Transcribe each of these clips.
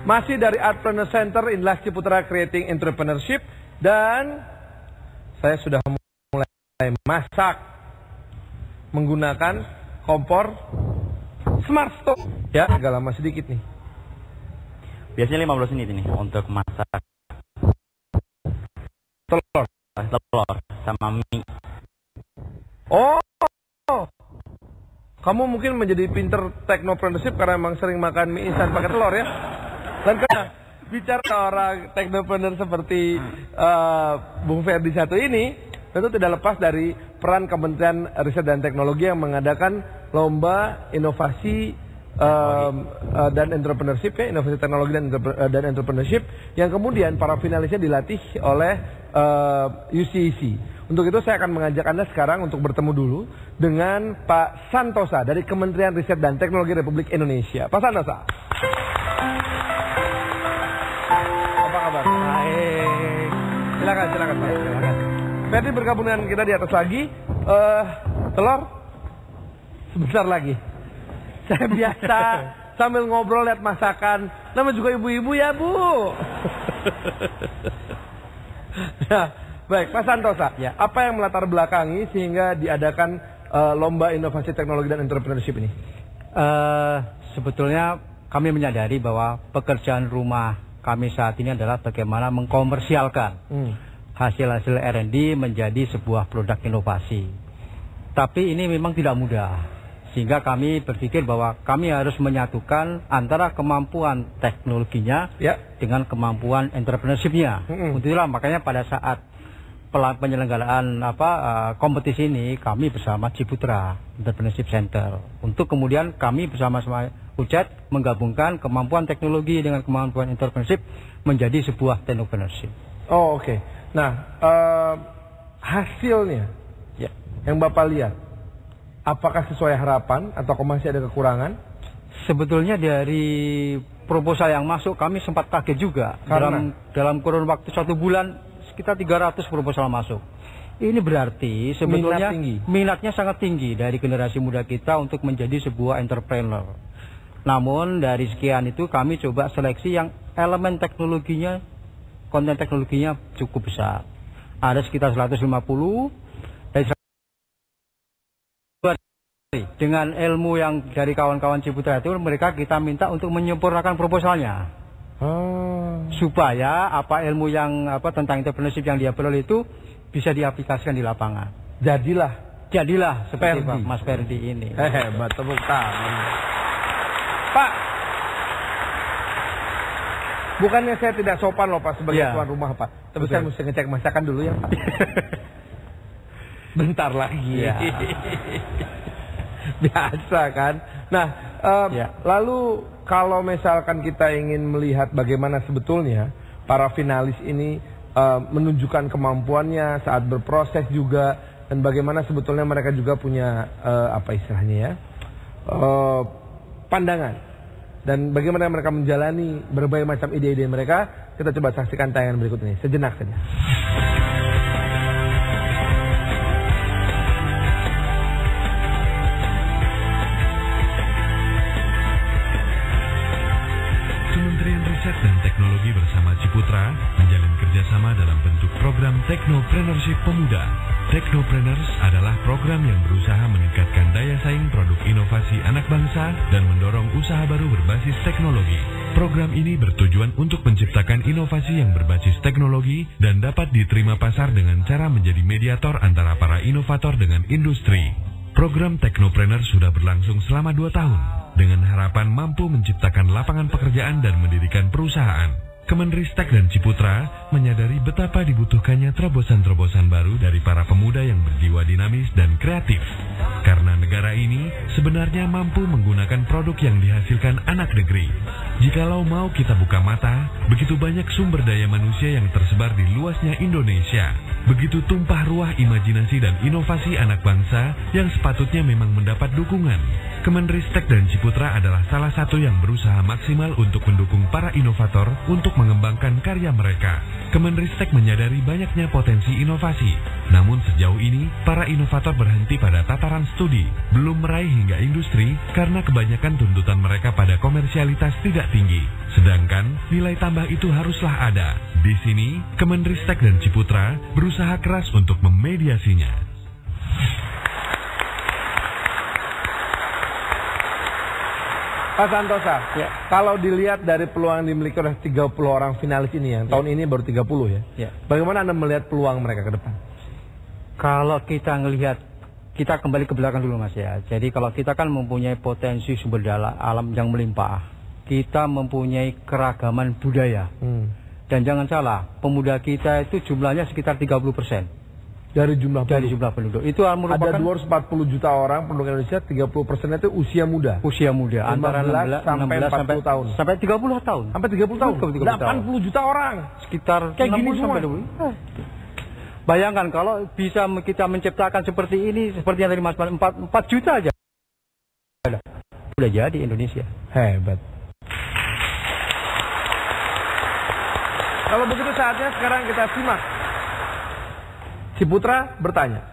Masih dari Artpreneur Center Indah Ciputra Creating Entrepreneurship. Dan saya sudah mulai masak menggunakan kompor Smart Stove. Ya, agak lama sedikit nih. Biasanya 15 menit ini untuk masak telur sama mie. Oh, kamu mungkin menjadi pinter teknopreneurship karena emang sering makan mie instan pakai telur ya. Dan karena bicara orang teknopreneur seperti Bung Ferdi satu ini, tentu tidak lepas dari peran Kementerian Riset dan Teknologi yang mengadakan lomba inovasi dan entrepreneurship, ya, inovasi teknologi dan entrepreneurship, yang kemudian para finalisnya dilatih oleh UCEC. Untuk itu saya akan mengajak Anda sekarang untuk bertemu dulu dengan Pak Santosa dari Kementerian Riset dan Teknologi Republik Indonesia. Pak Santosa. Apa kabar? Baik. Silakan Pak. Silakan. Ferdi bergabung dengan kita di atas lagi. Telur sebentar lagi. Saya biasa sambil ngobrol lihat masakan. Nama juga ibu-ibu ya, Bu. Ya, baik, Pak Santosa. Ya. Apa yang melatar belakangi sehingga diadakan lomba inovasi teknologi dan entrepreneurship ini? Sebetulnya kami menyadari bahwa pekerjaan rumah kami saat ini adalah bagaimana mengkomersialkan hasil-hasil R&D menjadi sebuah produk inovasi. Tapi ini memang tidak mudah. Sehingga kami berpikir bahwa kami harus menyatukan antara kemampuan teknologinya dengan kemampuan entrepreneurship-nya. Untuk itulah makanya pada saat penyelenggaraan kompetisi ini kami bersama Ciputra Entrepreneurship Center. Untuk kemudian kami bersama-sama UCED menggabungkan kemampuan teknologi dengan kemampuan entrepreneurship menjadi sebuah technopreneurship. Oh, oke. Nah, hasilnya yang Bapak lihat, apakah sesuai harapan atau masih ada kekurangan? Sebetulnya dari proposal yang masuk kami sempat kaget juga. Dalam kurun waktu 1 bulan sekitar 300 proposal masuk. Ini berarti sebetulnya minatnya sangat tinggi dari generasi muda kita untuk menjadi sebuah entrepreneur. Namun dari sekian itu kami coba seleksi yang elemen teknologinya, konten teknologinya cukup besar. Ada sekitar 150. Dengan ilmu yang dari kawan-kawan Ciputra itu, mereka kita minta untuk menyempurnakan proposalnya. Supaya ilmu yang tentang entrepreneurship yang dia peroleh itu bisa diaplikasikan di lapangan. Jadilah seperti Pak Mas Ferdi ini. Hebat, tepuk tangan. Pak, bukannya saya tidak sopan loh Pak sebagai tuan rumah Pak. Tapi saya mesti ngecek masakan dulu ya Pak. Bentar lagi. Biasa kan. Nah, lalu kalau misalkan kita ingin melihat bagaimana sebetulnya para finalis ini menunjukkan kemampuannya saat berproses juga, dan bagaimana sebetulnya mereka juga punya pandangan, dan bagaimana mereka menjalani berbagai macam ide-ide mereka, kita coba saksikan tayangan berikut ini sejenak saja. Dan teknologi bersama Ciputra menjalin kerjasama dalam bentuk program Teknopreneurship Pemuda. Teknopreneurs adalah program yang berusaha meningkatkan daya saing produk inovasi anak bangsa dan mendorong usaha baru berbasis teknologi. Program ini bertujuan untuk menciptakan inovasi yang berbasis teknologi dan dapat diterima pasar dengan cara menjadi mediator antara para inovator dengan industri. Program Teknopreneur sudah berlangsung selama 2 tahun. Dengan harapan mampu menciptakan lapangan pekerjaan dan mendirikan perusahaan. Kemenristek dan Ciputra menyadari betapa dibutuhkannya terobosan-terobosan baru dari para pemuda yang berjiwa dinamis dan kreatif. Karena negara ini sebenarnya mampu menggunakan produk yang dihasilkan anak negeri. Jikalau mau kita buka mata, begitu banyak sumber daya manusia yang tersebar di luasnya Indonesia. Begitu tumpah ruah imajinasi dan inovasi anak bangsa yang sepatutnya memang mendapat dukungan. Kemenristek dan Ciputra adalah salah satu yang berusaha maksimal untuk mendukung para inovator untuk mengembangkan karya mereka. Kemenristek menyadari banyaknya potensi inovasi. Namun sejauh ini, para inovator berhenti pada tataran studi, belum meraih hingga industri karena kebanyakan tuntutan mereka pada komersialitas tidak tinggi. Sedangkan nilai tambah itu haruslah ada. Di sini, Kemenristek dan Ciputra berusaha keras untuk memediasinya. Pak Santosa, ya, kalau dilihat dari peluang yang dimiliki oleh 30 orang finalis ini yang tahun ini baru 30 ya. Ya. Bagaimana Anda melihat peluang mereka ke depan? Kalau kita ngelihat, kita kembali ke belakang dulu Mas ya. Jadi kalau kita kan mempunyai potensi sumber daya alam yang melimpah. Kita mempunyai keragaman budaya. Dan jangan salah, pemuda kita itu jumlahnya sekitar 30%. Dari jumlah penduduk. Itu merupakan ada 240 juta orang penduduk Indonesia, 30% itu usia muda. Usia muda, antara 16 sampai 40 tahun. Sampai 30 tahun. Sampai 30 tahun. 80 juta orang. Sekitar kayak gini sampai 20. Bayangkan kalau bisa kita menciptakan seperti ini, seperti yang tadi Mas 4 juta aja. Udah jadi Indonesia. Hebat. Kalau begitu saatnya sekarang kita simak. Ciputra bertanya.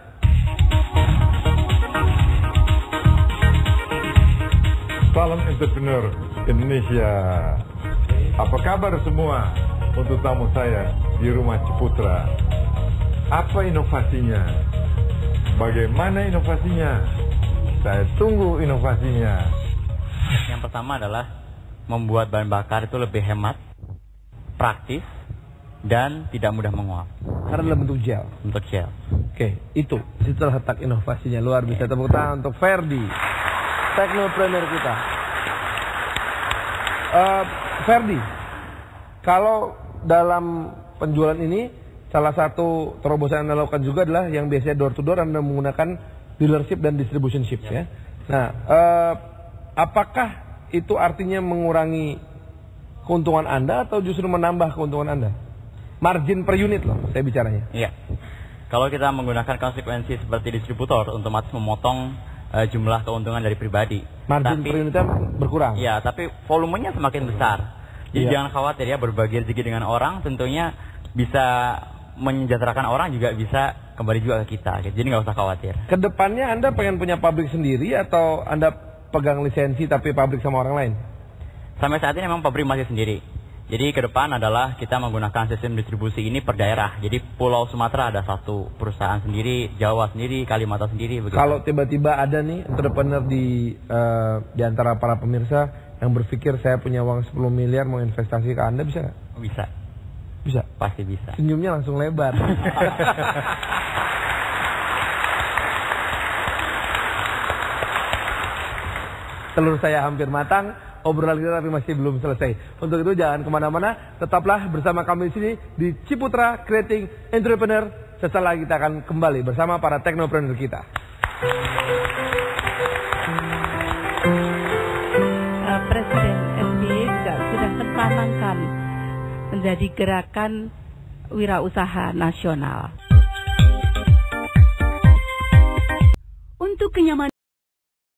Salam entrepreneur Indonesia. Apa kabar semua untuk tamu saya di rumah Ciputra? Apa inovasinya? Bagaimana inovasinya? Saya tunggu inovasinya. Yang pertama adalah membuat bahan bakar itu lebih hemat, praktis, dan tidak mudah menguap. Karena dalam bentuk gel. Bentuk gel. Oke, itu. Situ letak inovasinya. Luar biasa. Tepuk tangan untuk Ferdi, teknopreneur kita. Ferdi, kalau dalam penjualan ini, salah satu terobosan yang Anda lakukan juga adalah yang biasanya door to door, Anda menggunakan dealership dan distributionship ya. Nah, apakah itu artinya mengurangi keuntungan Anda atau justru menambah keuntungan Anda? Margin per unit loh, saya bicaranya. Iya. Kalau kita menggunakan konsekuensi seperti distributor, otomatis memotong jumlah keuntungan dari pribadi. Margin per unitnya berkurang. Iya, tapi volumenya semakin besar. Jadi jangan khawatir ya, berbagi rezeki dengan orang tentunya bisa menyejahterakan orang, juga bisa kembali juga ke kita. Jadi nggak usah khawatir. Kedepannya Anda pengen punya pabrik sendiri atau Anda pegang lisensi tapi pabrik sama orang lain? Sampai saat ini memang pabrik masih sendiri. Jadi ke depan adalah kita menggunakan sistem distribusi ini per daerah. Jadi Pulau Sumatera ada satu perusahaan sendiri, Jawa sendiri, Kalimantan sendiri. Begitu. Kalau tiba-tiba ada nih entrepreneur di antara para pemirsa yang berpikir saya punya uang 10 miliar mau investasi ke Anda, bisa nggak? Bisa. Bisa? Pasti bisa. Senyumnya langsung lebar. Telur saya hampir matang. Obrolan kita tapi masih belum selesai. Untuk itu jangan kemana-mana, tetaplah bersama kami di sini di Ciputra Creating Entrepreneur. Setelah kita akan kembali bersama para teknopreneur kita. Presiden SBY juga sudah mencanangkan menjadi gerakan wirausaha nasional. Untuk kenyamanan